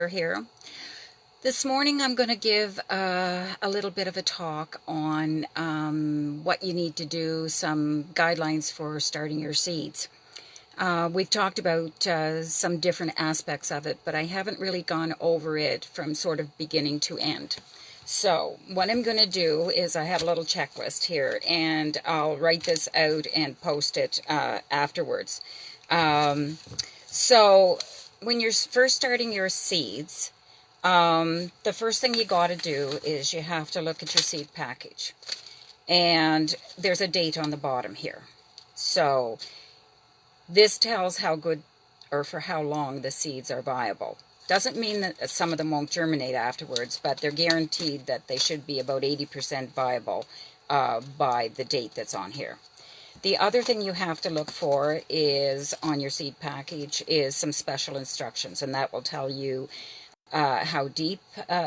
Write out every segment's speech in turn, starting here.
Here. This morning I'm going to give a little bit of a talk on what you need to do, some guidelines for starting your seeds. We've talked about some different aspects of it, but I haven't really gone over it from sort of beginning to end. So what I'm going to do is I have a little checklist here, and I'll write this out and post it afterwards. So when you're first starting your seeds, the first thing you got to do is you have to look at your seed package. And there's a date on the bottom here. So this tells how good or for how long the seeds are viable. Doesn't mean that some of them won't germinate afterwards, but they're guaranteed that they should be about 80% viable by the date that's on here. The other thing you have to look for is on your seed package is some special instructions, and that will tell you how deep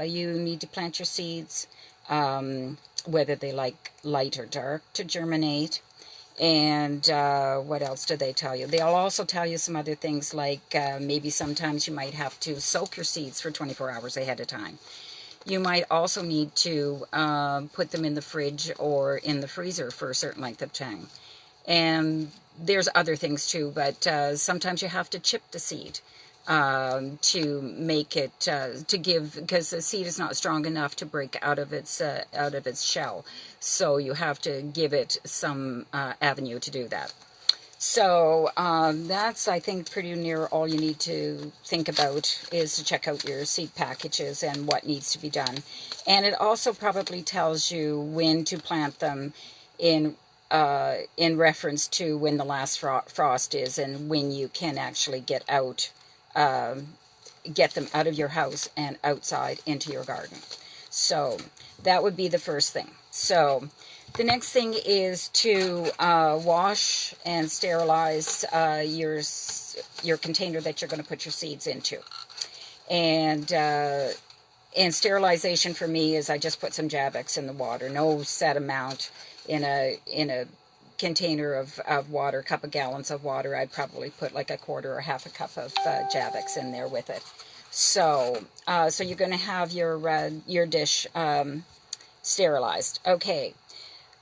you need to plant your seeds, whether they like light or dark to germinate, and what else do they tell you? They'll also tell you some other things like maybe sometimes you might have to soak your seeds for 24 hours ahead of time. You might also need to put them in the fridge or in the freezer for a certain length of time. And there's other things too, but sometimes you have to chip the seed to make it to give, because the seed is not strong enough to break out of its shell, so you have to give it some avenue to do that. So that's, I think, pretty near all you need to think about is to check out your seed packages and what needs to be done. And it also probably tells you when to plant them in reference to when the last frost is and when you can actually get them out of your house and outside into your garden. So that would be the first thing. So the next thing is to wash and sterilize your container that you're going to put your seeds into. And sterilization for me is I just put some Jabex in the water, no set amount. In a container of water, a couple of gallons of water, I'd probably put like a quarter or half a cup of Jabex in there with it. So so you're going to have your dish sterilized. Okay.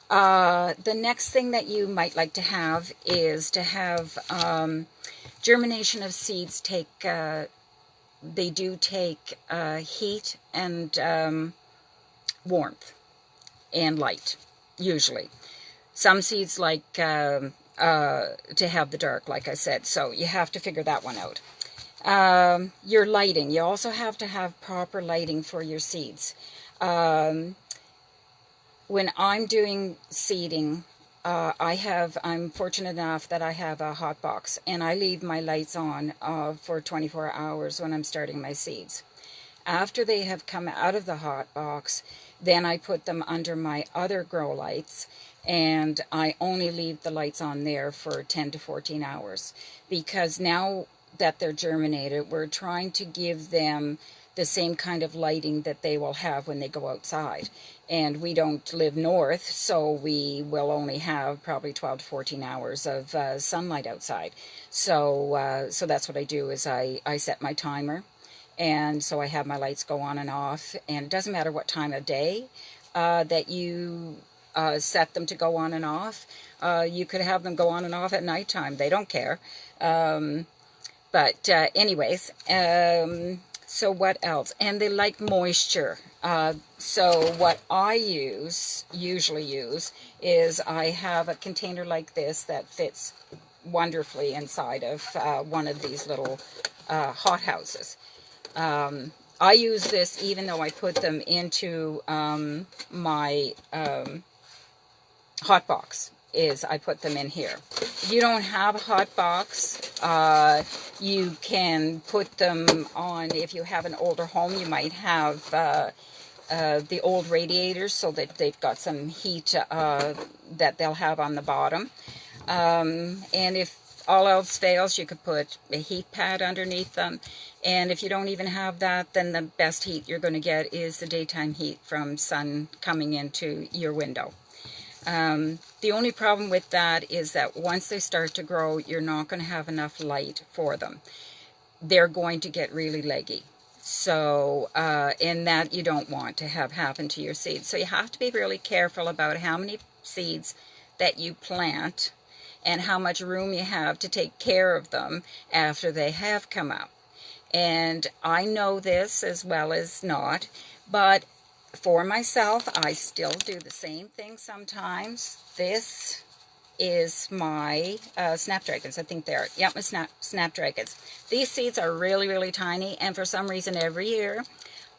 The next thing that you might like to have is to have germination of seeds take. They do take heat and warmth and light. Usually. Some seeds like to have the dark, like I said, so you have to figure that one out. Your lighting. You also have to have proper lighting for your seeds. When I'm doing seeding, I'm fortunate enough that I have a hot box, and I leave my lights on for 24 hours when I'm starting my seeds. After they have come out of the hot box, then I put them under my other grow lights, and I only leave the lights on there for 10 to 14 hours. Because now that they're germinated, we're trying to give them the same kind of lighting that they will have when they go outside. And we don't live north, so we will only have probably 12 to 14 hours of sunlight outside. So so that's what I do is I set my timer. And so I have my lights go on and off, and it doesn't matter what time of day that you set them to go on and off. You could have them go on and off at nighttime. They don't care. But anyways, so what else? And they like moisture. So what I usually use, is I have a container like this that fits wonderfully inside of one of these little hot houses. I use this even though I put them into my hot box. I put them in here. If you don't have a hot box, you can put them on. If you have an older home, you might have the old radiators so that they've got some heat that they'll have on the bottom. And if all else fails, you could put a heat pad underneath them. And if you don't even have that, then the best heat you're going to get is the daytime heat from sun coming into your window. The only problem with that is that once they start to grow, you're not going to have enough light for them. They're going to get really leggy. So, in that you don't want to have happen to your seeds. So you have to be really careful about how many seeds that you plant and how much room you have to take care of them after they have come up. And I know this as well as not, but for myself, I still do the same thing sometimes. This is my snapdragons. I think they're, yep, my snapdragons. These seeds are really, really tiny, and for some reason every year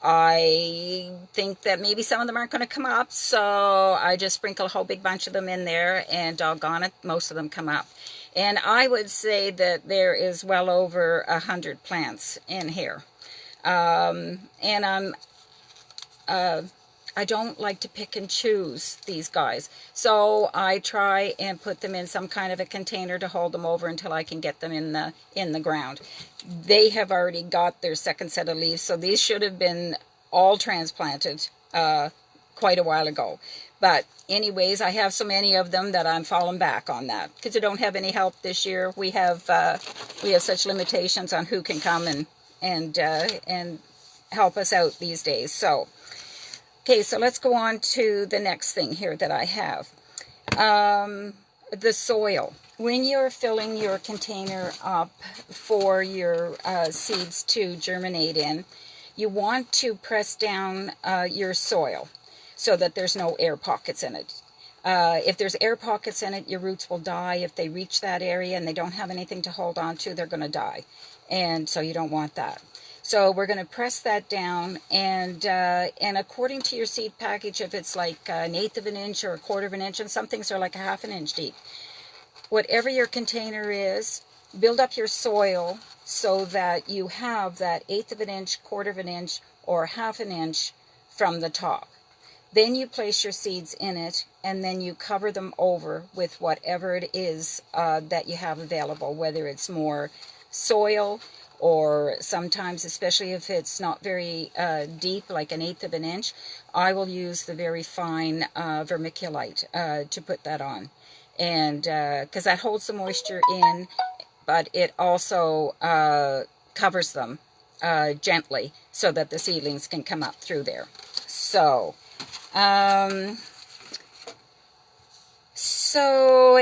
I think that maybe some of them aren't going to come up, so I just sprinkle a whole big bunch of them in there, and doggone it, most of them come up. And I would say that there is well over 100 plants in here. And I don't like to pick and choose these guys. So I try and put them in some kind of a container to hold them over until I can get them in the ground. They have already got their second set of leaves, so these should have been all transplanted quite a while ago. But anyways, I have so many of them that I'm falling back on that because I don't have any help this year. We have such limitations on who can come and help us out these days. So, okay, so let's go on to the next thing here that I have. The soil. When you're filling your container up for your seeds to germinate in, you want to press down your soil so that there's no air pockets in it. If there's air pockets in it, your roots will die. If they reach that area and they don't have anything to hold on to, they're going to die. And so you don't want that. So we're going to press that down, and according to your seed package, if it's like 1/8 of an inch or 1/4 of an inch, and some things are like 1/2 an inch deep. Whatever your container is, build up your soil so that you have that 1/8 of an inch, 1/4 of an inch, or 1/2 an inch from the top. Then you place your seeds in it, and then you cover them over with whatever it is that you have available, whether it's more soil, or sometimes, especially if it's not very deep, like 1/8 of an inch, I will use the very fine vermiculite to put that on. And because that holds the moisture in, but it also covers them gently so that the seedlings can come up through there. So,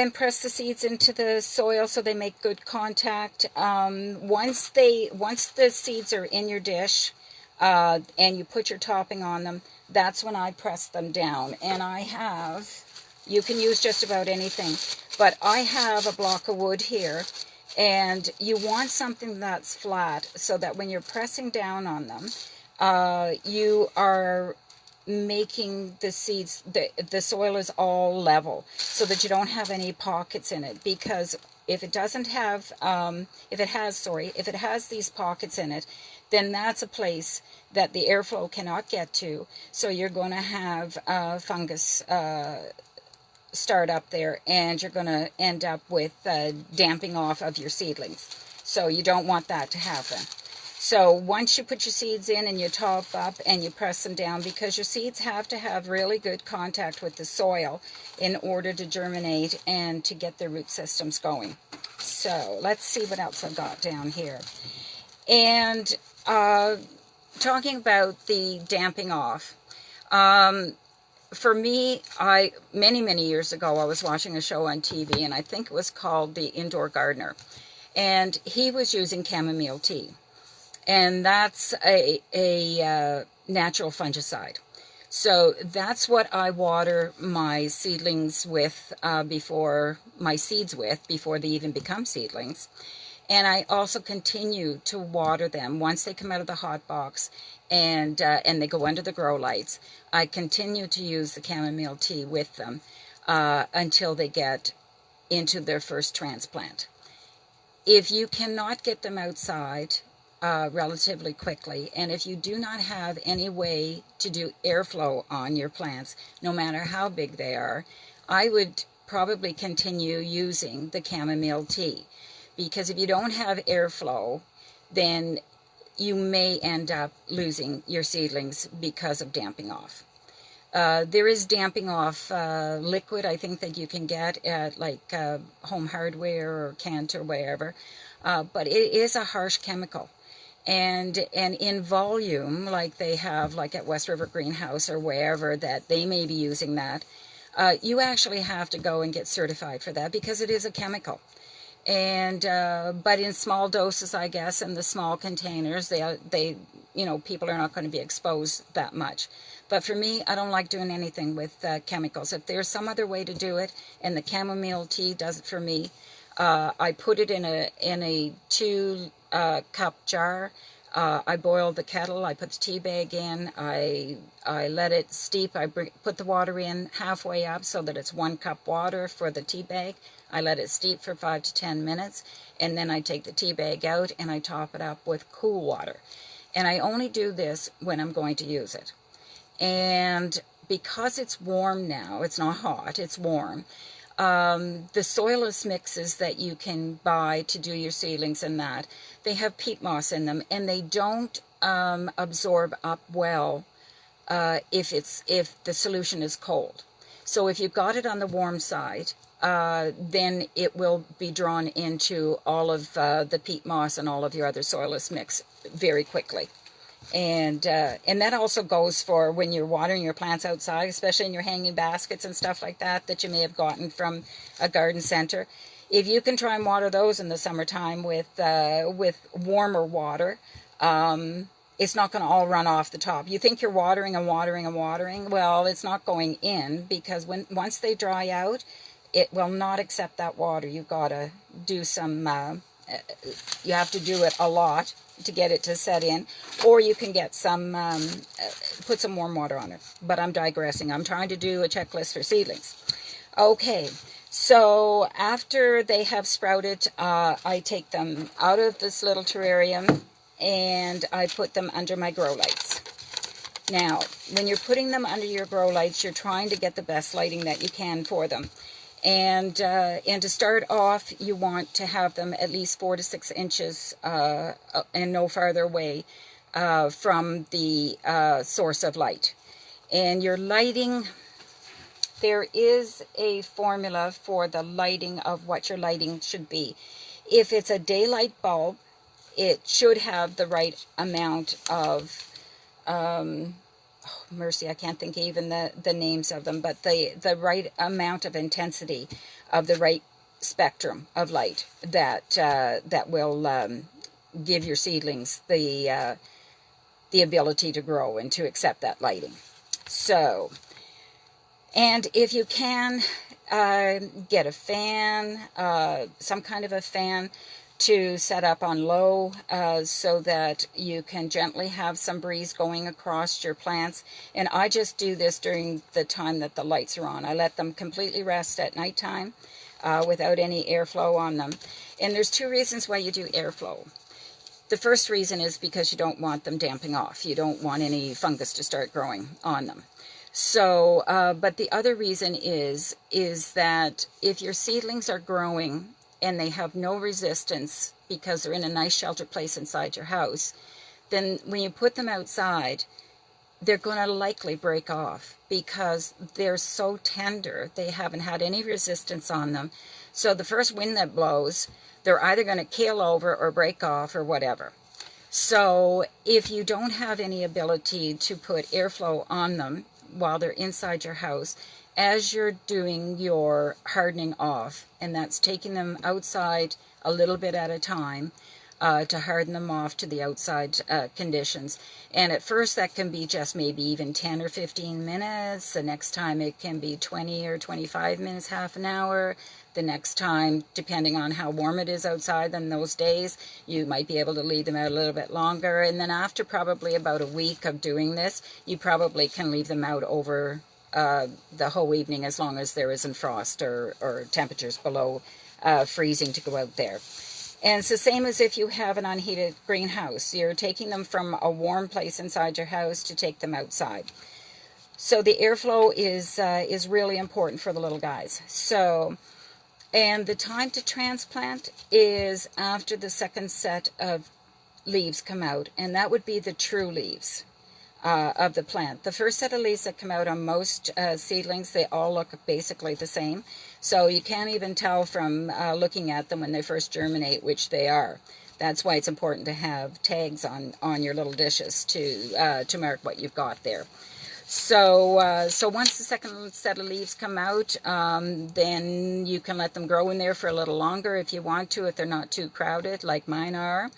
and press the seeds into the soil so they make good contact. Once the seeds are in your dish and you put your topping on them, that's when I press them down. And you can use just about anything, but I have a block of wood here, and you want something that's flat so that when you're pressing down on them, you are making the seeds, the soil is all level so that you don't have any pockets in it. Because if it doesn't have, if it has these pockets in it, then that's a place that the airflow cannot get to. So you're going to have fungus start up there, and you're going to end up with damping off of your seedlings. So you don't want that to happen. So once you put your seeds in and you top up and you press them down, because your seeds have to have really good contact with the soil in order to germinate and to get their root systems going. So let's see what else I've got down here. And talking about the damping off, for me, many years ago, I was watching a show on TV, and I think it was called The Indoor Gardener. And he was using chamomile tea. And that's a natural fungicide. So that's what I water my seedlings with, before they even become seedlings. And I also continue to water them once they come out of the hot box and they go under the grow lights. I continue to use the chamomile tea with them until they get into their first transplant. If you cannot get them outside relatively quickly, and if you do not have any way to do airflow on your plants, no matter how big they are, I would probably continue using the chamomile tea. Because if you don't have airflow, then you may end up losing your seedlings because of damping off. There is damping off liquid, I think, that you can get at like Home Hardware or Kent or wherever, but it is a harsh chemical. And in volume, like they have like at West River Greenhouse or wherever that they may be using that, you actually have to go and get certified for that because it is a chemical. And but in small doses, I guess, in the small containers, they you know, people are not going to be exposed that much. But for me, I don't like doing anything with chemicals. If there's some other way to do it, and the chamomile tea does it for me, I put it in a 2-cup jar. I boil the kettle. I put the tea bag in. I let it steep. Put the water in halfway up so that it's 1 cup water for the tea bag. I let it steep for 5 to 10 minutes, and then I take the tea bag out and I top it up with cool water. And I only do this when I'm going to use it. And because it's warm now, it's not hot, it's warm, the soilless mixes that you can buy to do your seedlings and that, they have peat moss in them, and they don't absorb up well if the solution is cold. So if you've got it on the warm side, then it will be drawn into all of the peat moss and all of your other soilless mix very quickly. And that also goes for when you're watering your plants outside, especially in your hanging baskets and stuff like that that you may have gotten from a garden center. If you can try and water those in the summertime with warmer water, it's not going to all run off the top. You think you're watering and watering and watering. Well, it's not going in, because once they dry out, it will not accept that water. You've got to do some, you have to do it a lot to get it to set in, or you can get some, put some warm water on it. But I'm digressing. I'm trying to do a checklist for seedlings. Okay, so after they have sprouted, I take them out of this little terrarium and I put them under my grow lights. Now, when you're putting them under your grow lights, you're trying to get the best lighting that you can for them. And to start off, you want to have them at least 4 to 6 inches and no farther away from the source of light. And your lighting, there is a formula for the lighting of what your lighting should be. If it's a daylight bulb, it should have the right amount of mercy, I can't think even the names of them, but the right amount of intensity of the right spectrum of light that that will give your seedlings the ability to grow and to accept that lighting. So, and if you can, get a fan, some kind of a fan to set up on low so that you can gently have some breeze going across your plants. And I just do this during the time that the lights are on. I let them completely rest at nighttime without any airflow on them. And there's 2 reasons why you do airflow. The first reason is because you don't want them damping off. You don't want any fungus to start growing on them. So, but the other reason is that if your seedlings are growing and they have no resistance because they're in a nice sheltered place inside your house, then when you put them outside, they're going to likely break off because they're so tender. They haven't had any resistance on them. So the first wind that blows, they're either going to keel over or break off or whatever. So if you don't have any ability to put airflow on them while they're inside your house, as you're doing your hardening off, and that's taking them outside a little bit at a time to harden them off to the outside conditions. And at first that can be just maybe even 10 or 15 minutes. The next time it can be 20 or 25 minutes, half an hour. The next time, depending on how warm it is outside in those days, you might be able to leave them out a little bit longer. And then after probably about a week of doing this, you probably can leave them out over the whole evening, as long as there isn't frost or temperatures below freezing to go out there. And it's the same as if you have an unheated greenhouse. You're taking them from a warm place inside your house to take them outside. So the airflow is really important for the little guys. So, and the time to transplant is after the second set of leaves come out, and that would be the true leaves of the plant. The first set of leaves that come out on most seedlings, they all look basically the same. So you can't even tell from looking at them when they first germinate which they are. That's why it's important to have tags on your little dishes to mark what you've got there. So once the second set of leaves come out, then you can let them grow in there for a little longer if you want to, if they're not too crowded like mine are.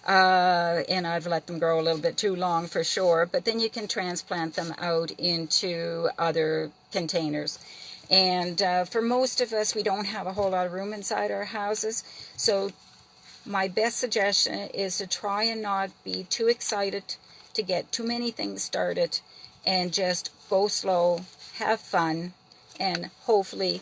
And I've let them grow a little bit too long for sure, but then you can transplant them out into other containers. And for most of us, we don't have a whole lot of room inside our houses, so my best suggestion is to try and not be too excited to get too many things started, and just go slow, have fun, and hopefully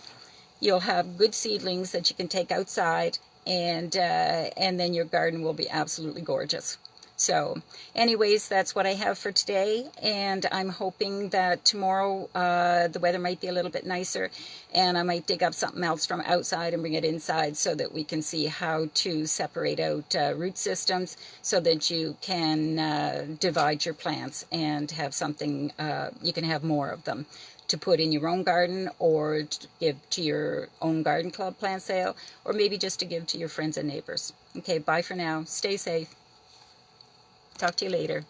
you'll have good seedlings that you can take outside, and then your garden will be absolutely gorgeous. So anyways, that's what I have for today, and I'm hoping that tomorrow the weather might be a little bit nicer, and I might dig up something else from outside and bring it inside so that we can see how to separate out root systems so that you can divide your plants and have something, you can have more of them to put in your own garden, or to give to your own garden club plant sale, or maybe just to give to your friends and neighbors. Okay, bye for now. Stay safe. Talk to you later.